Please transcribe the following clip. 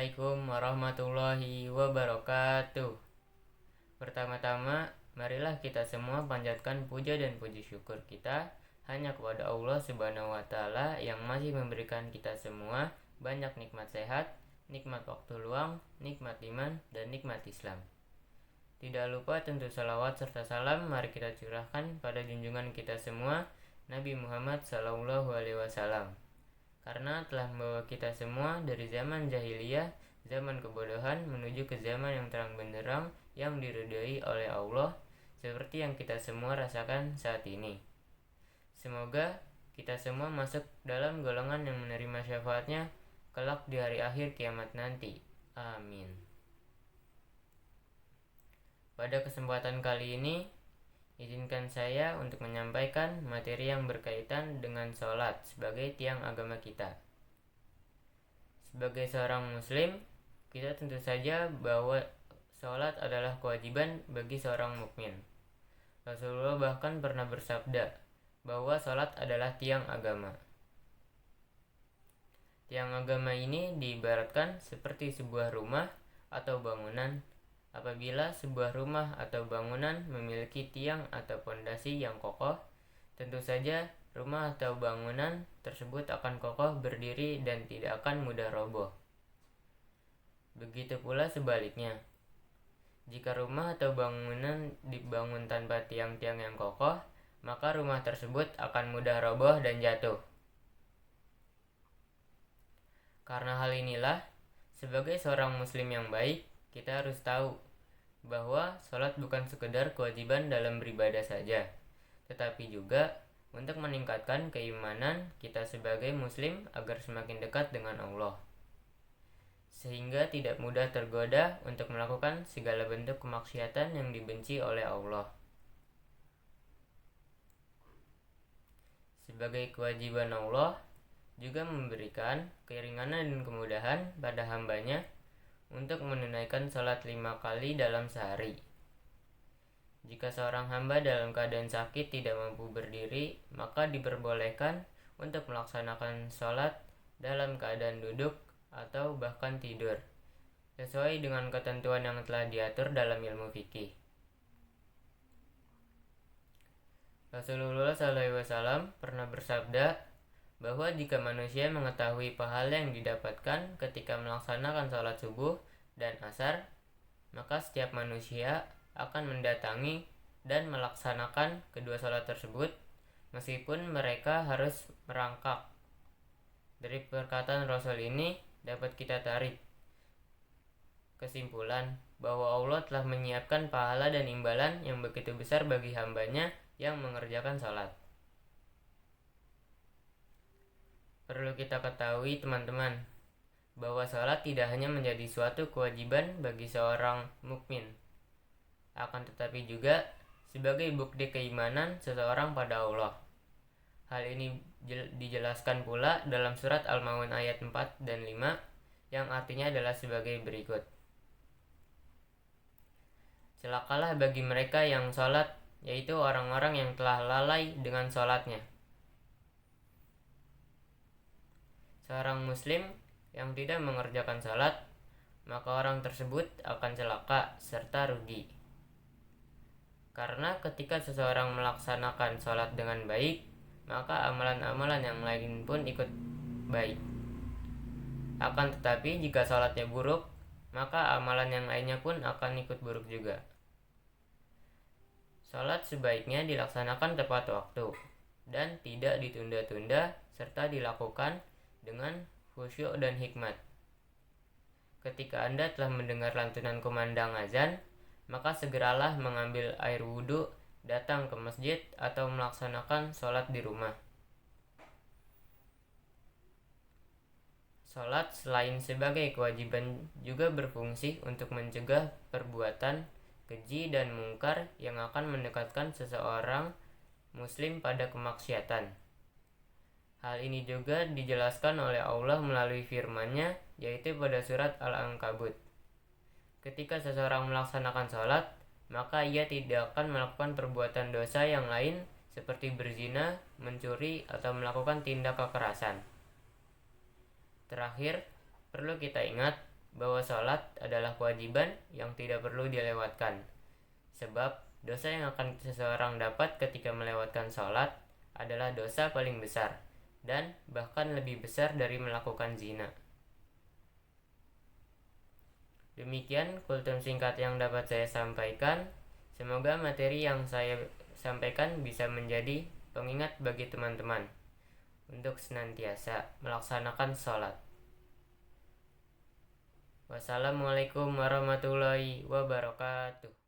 Assalamualaikum warahmatullahi wabarakatuh. Pertama-tama, marilah kita semua panjatkan puja dan puji syukur kita hanya kepada Allah Subhanahu wa Ta'ala yang masih memberikan kita semua banyak nikmat sehat, nikmat waktu luang, nikmat iman, dan nikmat Islam. Tidak lupa tentu salawat serta salam mari kita curahkan pada junjungan kita semua, Nabi Muhammad SAW. Karena telah membawa kita semua dari zaman jahiliyah, zaman kebodohan menuju ke zaman yang terang benderang yang diridhai oleh Allah, seperti yang kita semua rasakan saat ini. Semoga kita semua masuk dalam golongan yang menerima syafaatnya kelak di hari akhir kiamat nanti. Amin. Pada kesempatan kali ini, izinkan saya untuk menyampaikan materi yang berkaitan dengan sholat sebagai tiang agama kita. Sebagai seorang muslim, kita tentu saja bahwa sholat adalah kewajiban bagi seorang mukmin. Rasulullah bahkan pernah bersabda bahwa sholat adalah tiang agama. Tiang agama ini diibaratkan seperti sebuah rumah atau bangunan. Apabila sebuah rumah atau bangunan memiliki tiang atau fondasi yang kokoh, tentu saja rumah atau bangunan tersebut akan kokoh berdiri dan tidak akan mudah roboh. Begitu pula sebaliknya. Jika rumah atau bangunan dibangun tanpa tiang-tiang yang kokoh, maka rumah tersebut akan mudah roboh dan jatuh. Karena hal inilah, sebagai seorang muslim yang baik, kita harus tahu bahwa sholat bukan sekedar kewajiban dalam beribadah saja, tetapi juga untuk meningkatkan keimanan kita sebagai muslim agar semakin dekat dengan Allah, sehingga tidak mudah tergoda untuk melakukan segala bentuk kemaksiatan yang dibenci oleh Allah. Sebagai kewajiban Allah juga memberikan keringanan dan kemudahan pada hambanya untuk menunaikan sholat 5 kali dalam sehari. Jika seorang hamba dalam keadaan sakit tidak mampu berdiri, maka diperbolehkan untuk melaksanakan sholat dalam keadaan duduk atau bahkan tidur, sesuai dengan ketentuan yang telah diatur dalam ilmu fikih. Rasulullah SAW pernah bersabda bahwa jika manusia mengetahui pahala yang didapatkan ketika melaksanakan sholat subuh dan asar, maka setiap manusia akan mendatangi dan melaksanakan kedua sholat tersebut meskipun mereka harus merangkak. Dari perkataan Rasul ini dapat kita tarik kesimpulan bahwa Allah telah menyiapkan pahala dan imbalan yang begitu besar bagi hambanya yang mengerjakan sholat. Perlu kita ketahui teman-teman, bahwa sholat tidak hanya menjadi suatu kewajiban bagi seorang mukmin, akan tetapi juga sebagai bukti keimanan seseorang pada Allah. Hal ini dijelaskan pula dalam surat Al-Maun ayat 4 dan 5 yang artinya adalah sebagai berikut. Celakalah bagi mereka yang sholat, yaitu orang-orang yang telah lalai dengan sholatnya. Seorang muslim yang tidak mengerjakan salat, maka orang tersebut akan celaka serta rugi. Karena ketika seseorang melaksanakan salat dengan baik, maka amalan-amalan yang lain pun ikut baik. Akan tetapi jika salatnya buruk, maka amalan yang lainnya pun akan ikut buruk juga. Salat sebaiknya dilaksanakan tepat waktu dan tidak ditunda-tunda serta dilakukan dengan khusyuk dan hikmat. Ketika Anda telah mendengar lantunan kumandang azan, maka segeralah mengambil air wudhu, datang ke masjid atau melaksanakan sholat di rumah. Sholat selain sebagai kewajiban juga berfungsi untuk mencegah perbuatan keji dan mungkar yang akan mendekatkan seseorang muslim pada kemaksiatan. Hal ini juga dijelaskan oleh Allah melalui firman-Nya, yaitu pada surat Al-Ankabut. Ketika seseorang melaksanakan sholat, maka ia tidak akan melakukan perbuatan dosa yang lain seperti berzina, mencuri, atau melakukan tindak kekerasan. Terakhir, perlu kita ingat bahwa sholat adalah kewajiban yang tidak perlu dilewatkan. Sebab dosa yang akan seseorang dapat ketika melewatkan sholat adalah dosa paling besar dan bahkan lebih besar dari melakukan zina. Demikian kultum singkat yang dapat saya sampaikan. Semoga materi yang saya sampaikan bisa menjadi pengingat bagi teman-teman untuk senantiasa melaksanakan sholat. Wassalamualaikum warahmatullahi wabarakatuh.